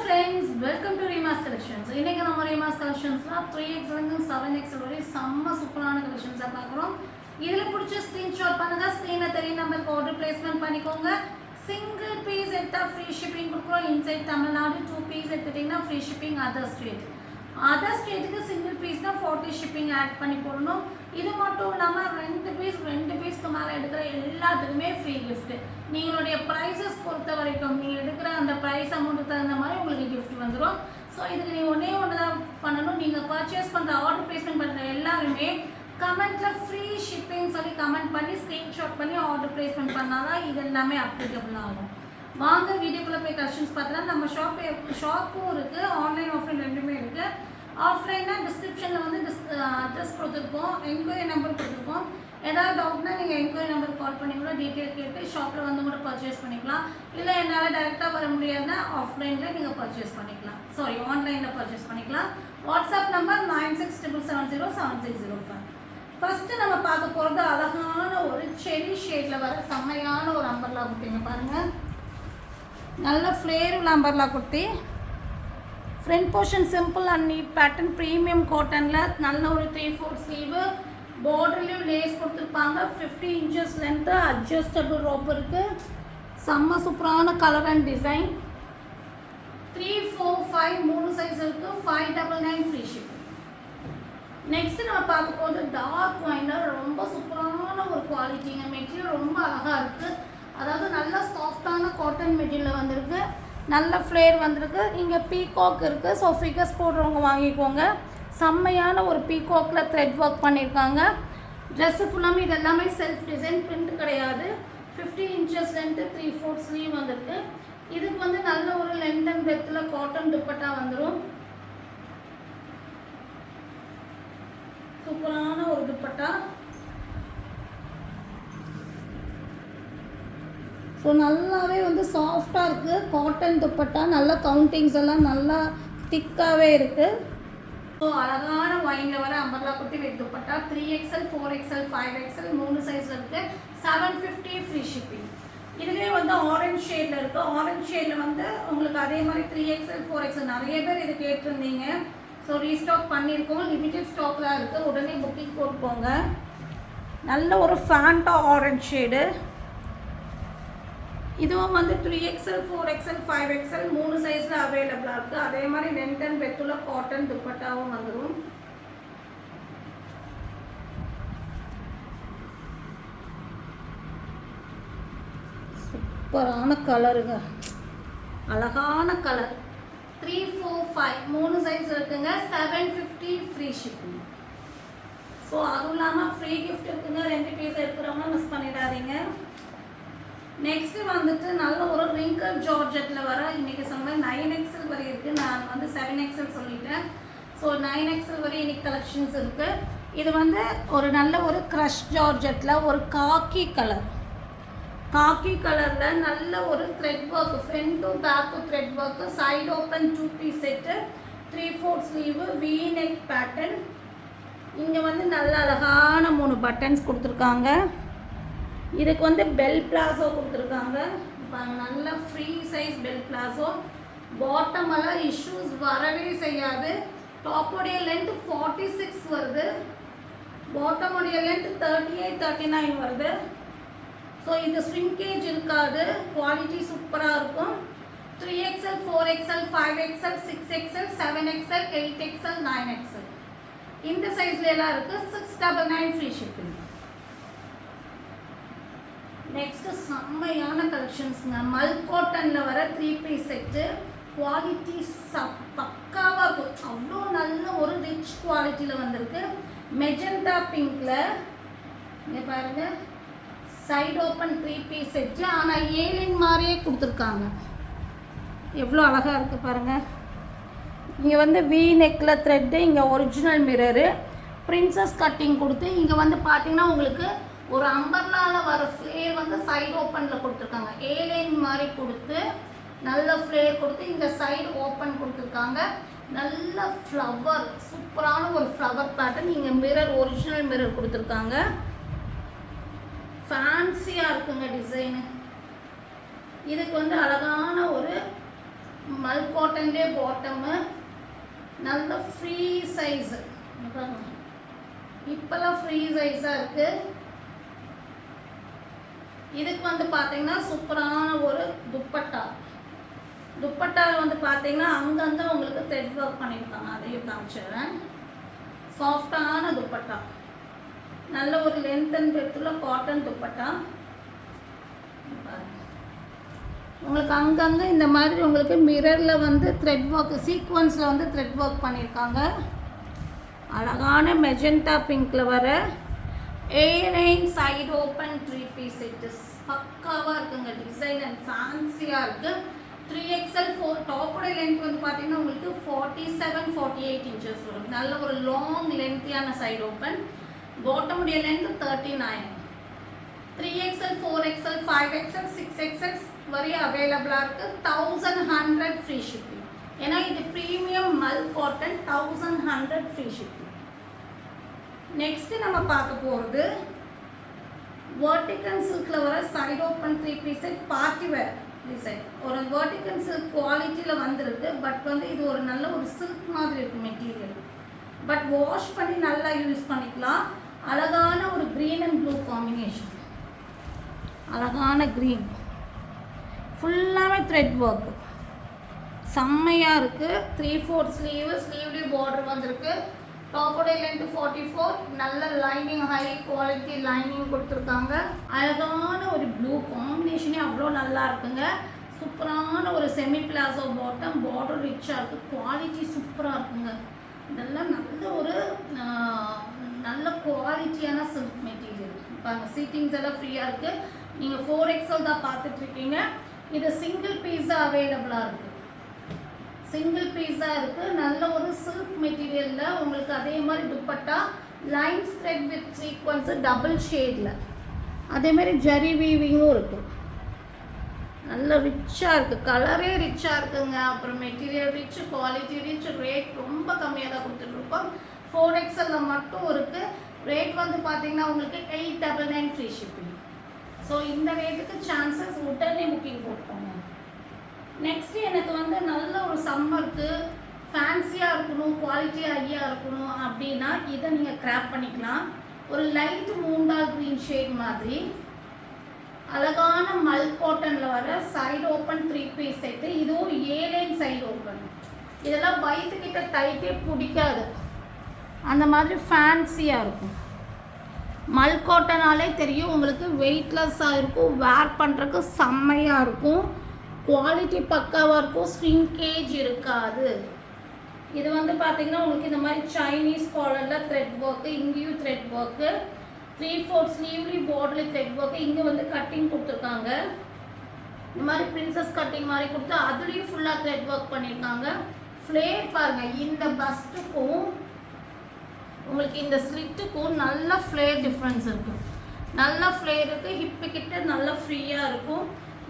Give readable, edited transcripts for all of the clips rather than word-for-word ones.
friends, welcome to Reema's Collections. இன்னைக்கு நம்ம Reema's Collectionsல 3X இருந்து 7X வரை செம்ம சூப்பரான collections பார்க்குறோம். இதுல பிடிச்ச ஸ்கிரீன்ஷாட் பண்ணுங்க, ஸ்கிரீன்ல தெரிய நம்பருக்கு ஆர்டர் பிளேஸ்மென்ட் பண்ணிக்கோங்க. சிங்கிள் பீஸ் எடுத்தா ஃப்ரீ ஷிப்பிங் கொடுக்குறோம். இன்சைட் தமிழ்நாடு 2 பீஸ் எடுத்துட்டீங்கன்னா ஃப்ரீ ஷிப்பிங் அதர் ஸ்டேட்டுக்கு சிங்கிள் பீஸ்னா 40 ஷிப்பிங் ஆட் பண்ணி போடணும். இது மட்டும் இல்லாமல் 2 பீஸ்க்கு மேலே எடுக்கிற எல்லாத்துக்குமே ஃப்ரீ கிஃப்ட். நீங்களுடைய ப்ரைஸஸ் பொறுத்த வரைக்கும் நீங்கள் எடுக்கிற அந்த ப்ரைஸ் அமௌண்ட்டுக்கு தகுந்த மாதிரி உங்களுக்கு கிஃப்ட் வந்துடும். ஸோ இதுக்கு நீங்கள் ஒன்று தான் பண்ணணும். நீங்கள் பர்ச்சேஸ் பண்ணுற ஆர்டர் பிளேஸ்மெண்ட் பண்ணுற எல்லாருமே கமெண்ட்டில் ஃப்ரீ ஷிப்பிங் சொல்லி கமெண்ட் பண்ணி ஸ்க்ரீன்ஷாட் பண்ணி ஆர்டர் பிளேஸ்மெண்ட் பண்ணால் தான் இது எல்லாமே அப்ளிகபிள் ஆகும். வாங்க வீடியோக்குள்ளே போய் கலெக்ஷன்ஸ் பார்த்தலாம். நம்ம ஷாப்பும் இருக்குது, ஆன்லைன் ஆஃப்லைன் ரெண்டுமே இருக்குது. ஆஃப்லைனாக டிஸ்கிரிப்ஷனில் வந்து அட்ரஸ் கொடுத்துருப்போம், என்கொயரி நம்பர் கொடுத்துருப்போம். ஏதாவது டவுட்னா நீங்கள் என்கொயரி நம்பர் கால் பண்ணி கூட டீட்டெயில் கேட்டு ஷாப்பில் வந்து கூட பர்ச்சேஸ் பண்ணிக்கலாம். இல்லை என்னால் டைரெக்டாக வர முடியாதுன்னா ஆஃப்லைனில் நீங்கள் பர்ச்சேஸ் பண்ணிக்கலாம், ஆன்லைனில் பர்ச்சேஸ் பண்ணிக்கலாம். WhatsApp number 9677077605. ஃபஸ்ட்டு நம்ம பார்க்க போகிறது அழகான ஒரு செரி ஷேடில் வர செம்மையான ஒரு அம்பர்லா குர்த்திங்க பாருங்கள். நல்ல ஃப்ளேர் உள்ள umbrella kurti. Front portion simple and neat pattern, premium காட்டனில் நல்ல ஒரு 3/4 ஸ்லீவு, பார்டர்லேயும் லேஸ் கொடுத்துருப்பாங்க. 50 இன்ச்சஸ் லென்த்து, அட்ஜஸ்டபிள் ரோப் இருக்குது. செம்ம சூப்பரான கலர் அண்ட் டிசைன். 3, 4, 5 3 சைஸ் இருக்குது. 599 ஃப்ரீ ஷிப்பிங். நெக்ஸ்ட்டு நம்ம பார்க்க போது டார்க் ஒயினில் ரொம்ப சூப்பரான ஒரு குவாலிட்டிங்க. மெட்டீரியல் ரொம்ப அழகாக இருக்குது. அதாவது நல்ல சாஃப்டான காட்டன் மெட்டீரியல் வந்திருக்கு. நல்ல ஃப்ளேர் வந்திருக்கு. இங்கே பீகாக் இருக்குது. ஸோ ஃபிகர்ஸ் போடுறவங்க வாங்கிக்கோங்க. செம்மையான ஒரு பீகாக்கில் த்ரெட் ஒர்க் பண்ணியிருக்காங்க. ட்ரெஸ்ஸு ஃபுல்லாமே இது எல்லாமே செல்ஃப் டிசைன், பிரிண்ட் கிடையாது. 50 இன்ச்சஸ் லென்த்து, 3/4 ஸ்லீவ் வந்திருக்கு. இதுக்கு வந்து நல்ல ஒரு லென்த் அண்ட் பிரெத்தில் காட்டன் துப்பட்டா வந்துடும். சூப்பரான ஒரு துப்பட்டா. ஸோ நல்லாவே வந்து சாஃப்டாக இருக்குது காட்டன் துப்பட்டா. நல்ல கவுண்டிங்ஸ் எல்லாம் நல்லா திக்காகவே இருக்குது. ஸோ அழகான ஒயினில் வர umbrella kurti with dupatta. 3XL 4XL 5XL 3 சைஸில் இருக்குது. 750 ஃப்ரீ ஷிப்பிங். இதுலேயே வந்து ஆரஞ்ச் ஷேடில் இருக்குது. ஆரஞ்ச் ஷேடில் வந்து உங்களுக்கு அதே மாதிரி 3XL 4XL நிறைய பேர் இது கேட்டிருந்தீங்க. ஸோ ரீஸ்டாக் பண்ணியிருக்கோம். லிமிட்டட் ஸ்டாக் தான் இருக்குது. உடனே புக்கிங் போட்டுக்கோங்க. நல்ல ஒரு ஃபேண்டா ஆரஞ்ச் ஷேடு. இதுவும் வந்து 3XL 4XL 5XL 3 சைஸில் அவைலபிளாக இருக்குது. அதே மாதிரி லென்த் அண்ட் பெத்துல காட்டன் துப்பட்டாவும் வந்துடும். சூப்பரான கலருங்க, அழகான கலர். 3, 4, 5 3 சைஸ் இருக்குங்க. 750 ஃப்ரீ ஷிப்பிங். ஸோ அதுவும் இல்லாமல் ஃப்ரீ கிஃப்ட் இருக்குங்க. 2 பீஸ் எடுக்கிறவங்க மிஸ் பண்ணிடாதீங்க. நெக்ஸ்ட்டு வந்துட்டு நல்ல ஒரு ரிங்கிள் ஜார்ஜெட்டில் வர இன்றைக்கி சொன்ன 9XL வரை இருக்குது. நான் வந்து 7XL சொல்லிட்டேன். ஸோ 9XL வரை இன்றைக்கி கலெக்ஷன்ஸ் இருக்குது. இது வந்து ஒரு நல்ல ஒரு க்ரஷ் ஜார்ஜெட்டில் ஒரு காக்கி கலரில் நல்ல ஒரு thread work, front to back thread work, side open 2 piece set, 3/4 sleeve, V neck pattern. இங்கே வந்து நல்ல அழகான 3 பட்டன்ஸ் கொடுத்துருக்காங்க. இதுக்கு வந்து பெல் பிளாசோ கொடுத்துருக்காங்க. நல்ல free size bell palazzo. Bottom எல்லாம் இஷ்யூஸ் வரவே செய்யாது. டாப்போடைய லென்த் 46 வருது. பாட்டமுடைய லென்த் 38, 39 வருது. ஸோ இது ஸ்விங்கேஜ் இருக்காது. குவாலிட்டி சூப்பராக இருக்கும். 3XL 4XL 5XL 6XL 7XL 8XL 9XL இந்த சைஸ்ல எல்லாம் இருக்குது. 699 ஃப்ரீ ஷிப்பிங். நெக்ஸ்ட்டு செம்மையான கலெக்ஷன்ஸுங்க. மல் காட்டனில் வர 3 பீஸ் செட்டு. குவாலிட்டி பக்காவாக இருக்கும். அவ்வளோ நல்ல ஒரு ரிச் குவாலிட்டியில் வந்திருக்கு. மெஜந்தா பிங்க்கில் இங்கே பாருங்கள். Side open 3 piece set. ஆனால் ஏலின் மாதிரியே கொடுத்துருக்காங்க. எவ்வளோ அழகாக இருக்குது பாருங்கள். இங்கே வந்து வி நெக்கில் த்ரெட்டு, இங்கே ஒரிஜினல் மிரரு, பிரின்சஸ் கட்டிங் கொடுத்து இங்கே வந்து பார்த்தீங்கன்னா உங்களுக்கு ஒரு அம்பர்லாவில் வர ஃப்ளேர் வந்து சைடு ஓப்பனில் கொடுத்துருக்காங்க. ஏலைன் மாதிரி கொடுத்து நல்ல ஃப்ளேர் கொடுத்து இங்கே சைடு ஓப்பன் கொடுத்துருக்காங்க. நல்ல ஃப்ளவர், சூப்பரான ஒரு ஃப்ளவர் பேட்டர்ன். இங்கே மிரர், ஒரிஜினல் மிரர் கொடுத்துருக்காங்க. ஃபேன்சியாக இருக்குங்க டிசைனு. இதுக்கு வந்து அழகான ஒரு மல் காட்டன்லேயே பாட்டமு, நல்ல ஃப்ரீ சைஸு. இப்போல்லாம் ஃப்ரீ சைஸாக இருக்குது. இதுக்கு வந்து பார்த்தீங்கன்னா சூப்பரான ஒரு துப்பட்டா. துப்பட்டாவில் வந்து பார்த்தீங்கன்னா அங்கங்கே உங்களுக்கு த்ரெட் ஒர்க் பண்ணியிருக்காங்க, அதையும் காமிச்சிடுறேன். சாஃப்டான துப்பட்டா, நல்ல ஒரு லென்த் அண்ட் பிரெத்துள்ள காட்டன் துப்பட்டா. உங்களுக்கு அங்கங்கே இந்த மாதிரி உங்களுக்கு மிரரில் வந்து த்ரெட் ஒர்க், சீக்வன்ஸில் வந்து த்ரெட் ஒர்க் பண்ணியிருக்காங்க. அழகான மெஜெண்டா பிங்க்கில் வர airline side open 3-piece set. பக்காவாக இருக்குங்க, டிசைன் அண்ட் ஃபேன்சியாக இருக்குது. 3XL 4 டாப்போட லென்த் வந்து பார்த்தீங்கன்னா உங்களுக்கு 47-48 இன்ச்சஸ் வரும். நல்ல ஒரு லாங் லென்த்தியான சைடு ஓப்பன். பாட்டமுடைய length 39. 3XL 4XL 5XL 6XL வரையும் அவைலபிளாக இருக்குது. 1100 ஃப்ரீ ஷிப்பிங். ஏன்னா இது ப்ரீமியம் மல் காட்டன், 1100 ஃப்ரீ ஷிப்பிங். நெக்ஸ்ட்டு நம்ம பார்க்க போகிறது வெர்டிகல் சில்கில் வர side open 3-piece set party wear design. ஒரு வெர்டிகல் சில்க் குவாலிட்டியில் வந்திருக்கு. பட் வந்து இது ஒரு நல்ல ஒரு சில்க் மாதிரி இருக்குது மெட்டீரியல். பட் வாஷ் பண்ணி நல்லா யூஸ் பண்ணிக்கலாம். அழகான ஒரு க்ரீன் அண்ட் ப்ளூ காம்பினேஷன். அழகான க்ரீன், ஃபுல்லாகவே த்ரெட் ஒர்க்கு, செம்மையாக இருக்குது. 3/4 ஸ்லீவ்லேயும் பார்டர் வந்திருக்கு. டாப்போடைய லென்த் 44. நல்ல லைனிங், ஹை குவாலிட்டி லைனிங் கொடுத்துருக்காங்க. அழகான ஒரு ப்ளூ காம்பினேஷனே அவ்வளோ நல்லா இருக்குங்க. சூப்பரான ஒரு செமி பிளாசோ பாட்டம், பார்டர் ரிச்சாக இருக்குது, குவாலிட்டி சூப்பராக இருக்குங்க. இதெல்லாம் நல்ல ஒரு நல்ல குவாலிட்டியான சில்க் மெட்டீரியல். பாருங்கள், சீட்டிங்ஸ் எல்லாம் ஃப்ரீயாக இருக்குது. நீங்கள் 4XL தான் பார்த்துட்ருக்கீங்க. இது சிங்கிள் பீஸாக அவைலபிளாக இருக்குது. சிங்கிள் பீஸாக இருக்குது. நல்ல ஒரு சில்க் மெட்டீரியலில் உங்களுக்கு அதே மாதிரி dupatta lines thread with sequence double ஷேடில், அதேமாதிரி ஜரி வீவிங்கும் இருக்குது. நல்ல ரிச்சாக இருக்குது, கலரே ரிச்சாக இருக்குங்க. அப்புறம் material rich, quality rich, rate ரொம்ப கம்மியாக தான் கொடுத்துட்ருக்கோம். 4XL மட்டும் இருக்குது. ரேட் வந்து பார்த்தீங்கன்னா உங்களுக்கு 899 ஃப்ரீ ஷிப்பிங். ஸோ இந்த ரேட்டுக்கு சான்சஸ் உடனே புக்கிங் போட்டுக்கோங்க. நெக்ஸ்ட்டு எனக்கு வந்து நல்ல ஒரு சம்மருக்கு ஃபேன்சியாக இருக்கணும், குவாலிட்டி ஹையாக இருக்கணும் அப்படின்னா இதை நீங்கள் கிராப் பண்ணிக்கலாம். ஒரு லைட் மூண்டால் க்ரீன் ஷேட் மாதிரி அழகான மல் காட்டனில் வர சைடு ஓப்பன் 3-piece செட்டு. இதுவும் ஏலைன் சைடு ஓப்பன். இதெல்லாம் வயிற்றுக்கிட்ட டைட்டே பிடிக்காது, அந்த மாதிரி ஃபேன்சியாக இருக்கும். மல் காட்டனாலே தெரியும் உங்களுக்கு, வெயிட்லெஸ்ஸாக இருக்கும், வேர் பண்ணுறதுக்கு செம்மையாக இருக்கும், குவாலிட்டி பக்காவாக இருக்கும், ஸ்ட்ரிங்கேஜ் இருக்காது. இது வந்து பார்த்திங்கன்னா உங்களுக்கு இந்த மாதிரி சைனீஸ் காலரில் த்ரெட் ஒர்க்கு, இங்கேயும் த்ரெட் ஒர்க்கு, 3/4 ஸ்லீவ்லேயும் பார்டர்லேயும் த்ரெட் ஒர்க்கு. இங்கே வந்து கட்டிங் கொடுத்துருக்காங்க, இந்த மாதிரி பிரின்சஸ் கட்டிங் மாதிரி கொடுத்து அதுலேயும் ஃபுல்லாக த்ரெட் ஒர்க் பண்ணியிருக்காங்க. ஃப்ளேர் பாருங்கள், இந்த பஸ்ட்டுக்கும் உங்களுக்கு இந்த ஸ்லிட்டுக்கும் நல்ல ஃப்ளேர் டிஃப்ரென்ஸ் இருக்குது. நல்ல ஃப்ளேர் இருக்குது, ஹிப்பு கிட்ட நல்லா ஃப்ரீயாக இருக்கும்.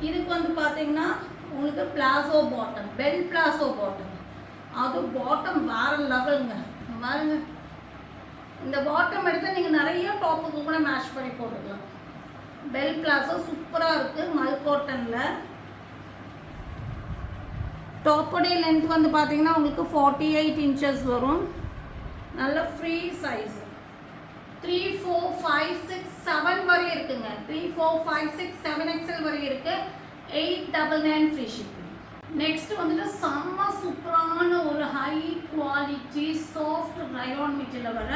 இதுக்கு வந்து பார்த்தீங்கன்னா உங்களுக்கு palazzo bottom, bell palazzo bottom, அது பாட்டம் வேறு லெவலுங்க. பாருங்க, இந்த பாட்டம் எடுத்து நீங்கள் நிறைய டாப்புக்கு கூட மேட்ச் பண்ணி போட்டுக்கலாம். பெல் பிளாசோ சூப்பராக இருக்குது மல் காட்டனில். டாப்போடைய லென்த் வந்து பார்த்தீங்கன்னா உங்களுக்கு 48 இன்ச்சஸ் வரும். நல்ல ஃப்ரீ சைஸ் 3, 4, 5, 6, 7 வரை இருக்குங்க. 3, 4, 5, 6, 7XL வரை இருக்குது. 899 ஃப்ரீ ஷிப்பிங். நெக்ஸ்ட் வந்துட்டு செம்ம சூப்பரான ஒரு high quality soft rayon material வர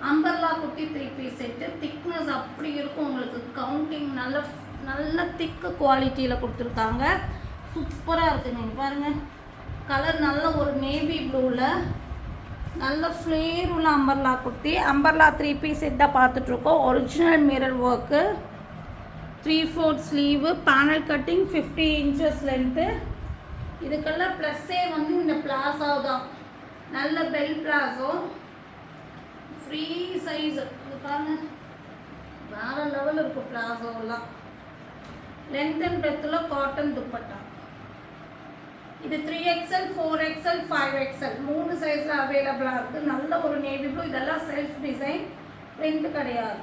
அம்பர்லா குட்டி 3-piece செட்டு. திக்னஸ் அப்படி இருக்கும் உங்களுக்கு, கவுண்டிங் நல்ல நல்ல திக்கு குவாலிட்டியில் கொடுத்துருக்காங்க. சூப்பராக இருக்குங்க. பாருங்கள், கலர் நல்ல ஒரு நேவி ப்ளூவில் நல்ல ஃப்ளேர் உள்ள umbrella kurti. Umbrella 3-piece set தான் பார்த்துட்ருக்கோம். Original mirror work, 3/4 sleeve, panel cutting, 50 inches length. இதுக்கெல்லாம் ப்ளஸ்ஸே வந்து இந்த பிளாசோ தான், நல்ல பெல் பிளாசோ, ஃப்ரீ சைஸ். இது பாருங்கள், வேறு லெவல் இருக்கும் பிளாசோலாம். லென்த் அண்ட் பிரெத்தில் காட்டன் துப்பட்டா. இது 3XL 4XL 5XL 3 சைஸில் அவைலபிளாக இருக்குது. நல்ல ஒரு நேவி ப்ளூ. இதெல்லாம் செல்ஃப் டிசைன், பிரிண்ட் கிடையாது.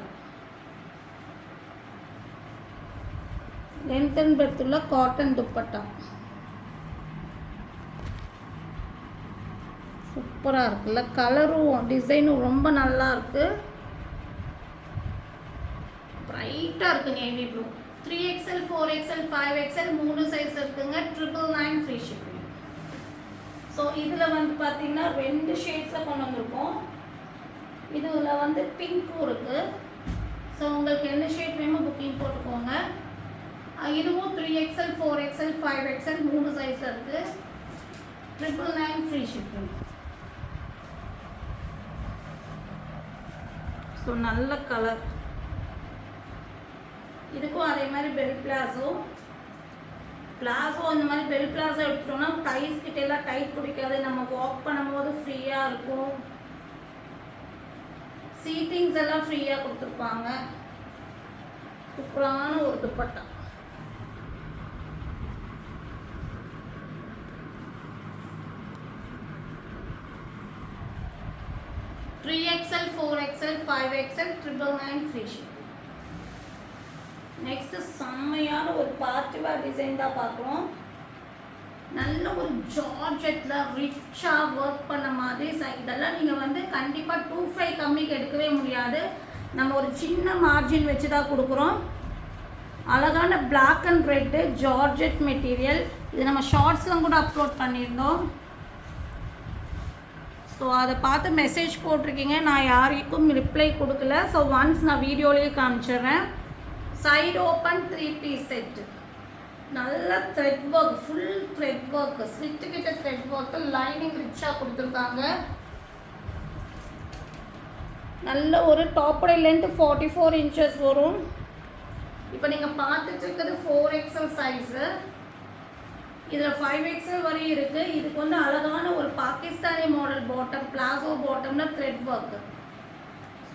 லென்த் அண்ட் பிரெத்துள்ள காட்டன் துப்பட்டா. சூப்பராக இருக்குல்ல, கலரும் டிசைனும் ரொம்ப நல்லா இருக்குது, பிரைட்டாக இருக்குது navy blue. 3XL 4XL 5XL 3 size இருக்குங்க. 999 ஃப்ரீ ஷிப்பிங். ஸோ இதில் வந்து பார்த்தீங்கன்னா 2 ஷேட்ஸில் கொண்டு வந்திருக்கோம். இதில் வந்து பிங்க்கும் இருக்குது. ஸோ உங்களுக்கு என்ன ஷேட் வேணுமோ புக்கிங் போட்டுக்கோங்க. இதுவும் 3XL 4XL 5XL 3 சைஸில் இருக்குது. 999 ஃப்ரீ ஷிப்பிங். ஸோ நல்ல கலர். இதுக்கும் அதே மாதிரி பெல் பிளாசோ இந்த மாதிரி பெல் பிளாசோ எடுத்துட்டோம்னா டைஸ் கிட்ட எல்லாம் டைட் பிடிக்காது, நம்ம வாக் பண்ணும்போது ஃப்ரீயாக இருக்கும். சீட்டிங்ஸ் எல்லாம் ஃப்ரீயாக கொடுத்துருப்பாங்க. சூப்பரான ஒரு dupatta. XL 4XL 5XL 999 free shipping. Next செம்மையான ஒரு பார்ட்டி வேர் டிசைன் தான் பார்க்குறோம். நல்ல ஒரு ஜார்ஜெட்டில் ரிச்சாக ஒர்க் பண்ண மாதிரி. இதெல்லாம் நீங்கள் வந்து கண்டிப்பாக 25 கம்மிக்கு எடுக்கவே முடியாது. நம்ம ஒரு சின்ன மார்ஜின் வச்சு தான் கொடுக்குறோம். அழகான black and red georgette material. இது நம்ம ஷார்ட்ஸ்லாம் கூட அப்லோட் பண்ணியிருந்தோம். ஸோ அதை பார்த்து மெசேஜ் போட்டிருக்கீங்க, நான் யாருக்கும் ரிப்ளை கொடுக்கல. ஸோ ஒன்ஸ் நான் வீடியோலேயே காமிச்சிடுறேன். Side open 3 piece set. நல்ல thread work, full thread work, ஸ்லிட்டுக்கிட்ட த்ரெட் ஒர்க்கு, லைனிங் ரிச்சாக கொடுத்துருக்காங்க. நல்ல ஒரு டாப்போட லென்த் 44 இன்ச்சஸ் வரும். இப்போ நீங்கள் பார்த்துட்டு இருக்கிறது 4XL சைஸு. இதில் 5XL வரையும் இருக்குது. இதுக்கு வந்து அழகான ஒரு பாகிஸ்தானி மாடல் பாட்டம், பிளாசோ பாட்டமில் த்ரெட் ஒர்க்கு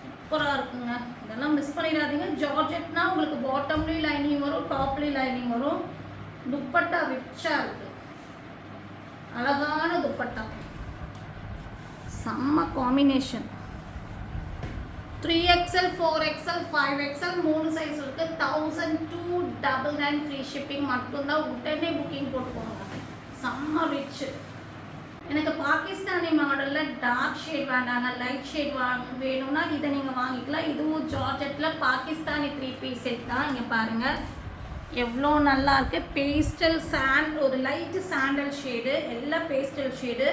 சூப்பராக இருக்குங்க. இதெல்லாம் மிஸ் பண்ணிடாதீங்க. ஜார்ஜெட்னா உங்களுக்கு பாட்டம்லேயும் லைனிங் வரும், டாப்லேயும் லைனிங் வரும். துப்பட்டா ரிச்சாக இருக்குது, அழகான துப்பட்டா, செம்ம combination. 3XL 4XL 5XL 3 size இருக்குது. 1299 ஃப்ரீ ஷிப்பிங் மட்டும்தான். உடனே புக்கிங் போட்டுக்கோங்க. செம்ம ரிச்சு. எனக்கு பாகிஸ்தானி மாடலில் டார்க் ஷேட் வேண்டாங்க, லைட் ஷேட் வேணும்னா இதை நீங்கள் வாங்கிக்கலாம். இதுவும் ஜார்ஜெட்டில் பாகிஸ்தானி 3 பீஸ் செட் தான். இங்கே பாருங்கள் எவ்வளோ நல்லா இருக்குது. பேஸ்டல் சாண்ட், ஒரு லைட்டு சாண்டல் ஷேடு, எல்லாம் பேஸ்டல் ஷேடு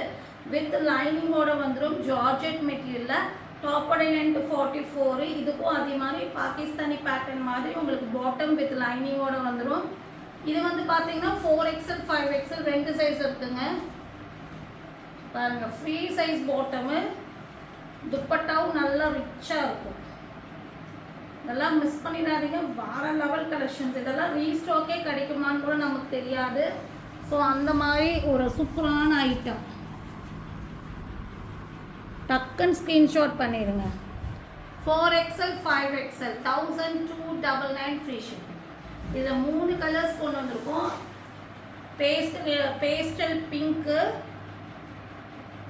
வித் லைனிங்கோடு வந்துடும். ஜார்ஜெட் மெட்டீரியலில் டாப்போட லென்த் 44. இதுக்கும் அதே மாதிரி பாகிஸ்தானி பேட்டர்ன் மாதிரி உங்களுக்கு பாட்டம் வித் லைனிங்கோட வந்துடும். இது வந்து பார்த்தீங்கன்னா 4XL 5XL 2 சைஸ் இருக்குங்க. பாருங்கள், ஃப்ரீ சைஸ் பாட்டமு, துப்பட்டாவும் நல்லா ரிச்சாக இருக்கும். இதெல்லாம் மிஸ் பண்ணிடாதீங்க. வேறு லெவல் கலெக்ஷன்ஸ். இதெல்லாம் ரீஸ்டாக்கே கிடைக்குமான்னு கூட நமக்கு தெரியாது. ஸோ அந்த மாதிரி ஒரு சூப்பரான ஐட்டம். டக்குன்னு ஸ்க்ரீன்ஷாட் பண்ணிடுங்க. 4XL 5XL 1299 free shipping. இதில் 3 கலர்ஸ் கொண்டு வந்திருக்கோம். பேஸ்டல் பிங்க்கு,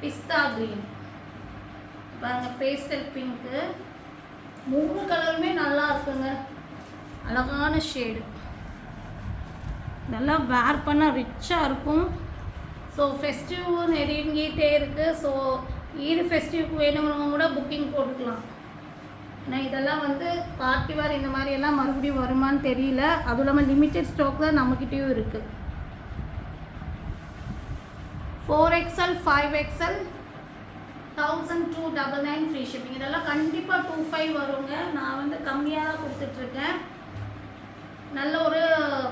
பிஸ்தா க்ரீன். பாருங்கள், பேஸ்டல் பிங்க்கு 3 கலருமே நல்லா இருக்குங்க. அழகான ஷேடு, நல்லா வேர் பண்ணால் ரிச்சாக இருக்கும். ஸோ ஃபெஸ்டிவ் நெருங்கிட்டே இருக்குது. ஸோ ஈடு ஃபெஸ்டிவ்க்கு வேணுங்கிறவங்க கூட புக்கிங் போட்டுக்கலாம். ஏன்னா இதெல்லாம் வந்து பார்ட்டி வேர் இந்த மாதிரி எல்லாம் மறுபடியும் வருமானு தெரியல. அதுவும் இல்லாமல் லிமிட்டட் ஸ்டாக் தான் நம்மக்கிட்டேயும் இருக்குது. 4XL 5XL 1299 free shipping. இதெல்லாம் கண்டிப்பாக 25 வருங்க. நான் வந்து கம்மியாக தான் கொடுத்துட்ருக்கேன். நல்ல ஒரு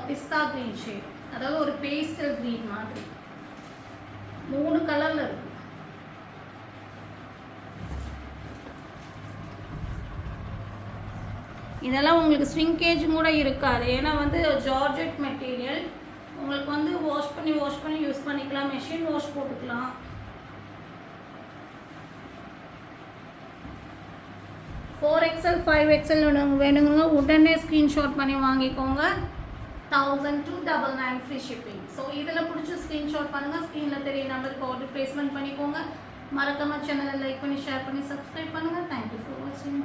பிஸ்தா க்ரீன் ஷேட், அதாவது ஒரு பேஸ்டல் க்ரீன் மாதிரி 3 கலரில் இருக்குது. இதெல்லாம் உங்களுக்கு ஸ்விங்கேஜும் கூட இருக்காது. ஏன்னா வந்து ஜார்ஜெட் மெட்டீரியல் உங்களுக்கு வந்து வாஷ் பண்ணி யூஸ் பண்ணிக்கலாம். மெஷின் வாஷ் போட்டுக்கலாம். ஃபோர் எக்ஸ்எல் 5XL வேணுங்க உடனே ஸ்க்ரீன்ஷாட் பண்ணி வாங்கிக்கோங்க. 1299 ஃப்ரீ ஷிப்பிங். ஸோ இதில் பிடிச்சி ஸ்க்ரீன்ஷாட் பண்ணுங்கள். ஸ்க்ரீனில் தெரிய நம்பருக்கு ஆர்டர் ப்ளேஸ்மெண்ட் பண்ணிக்கோங்க. மறக்காம சேனலை லைக் பண்ணி ஷேர் பண்ணி சப்ஸ்கிரைப் பண்ணுங்கள். தேங்க்யூ ஃபார் வாட்சிங்.